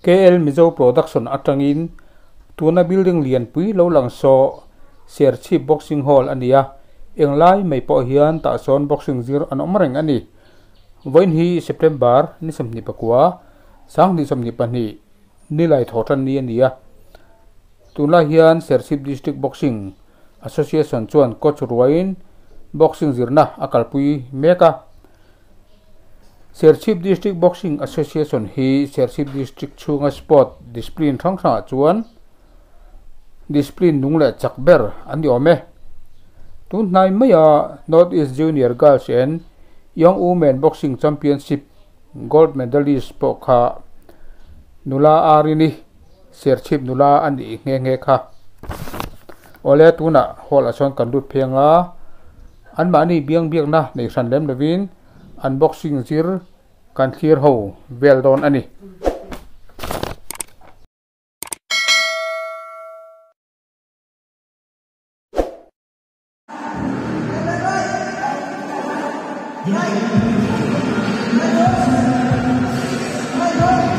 KL Mizo Production atangin tuna building lian pui lo lang so serchi boxing hall ania englai mai po hian ta son boxing zir an omreng ani voin hi September ni samni pakwa sang ni samni pani nilai thotan ni ania tuna hian serchi district boxing association chuan coach ruain boxing zirna akalpui meka Serchip District Boxing Association hi Serchip District chunga sport discipline thang chuan discipline nungle chakber an yome tun nai maya North East Junior Girls and Young Women Boxing Championship gold medalist pokha nula arini Serchip nula ani nge kha ole tuna hol ason kandut phenga an mani biang na nei san lem levin unboxing zir kan clear ho well done ani Right.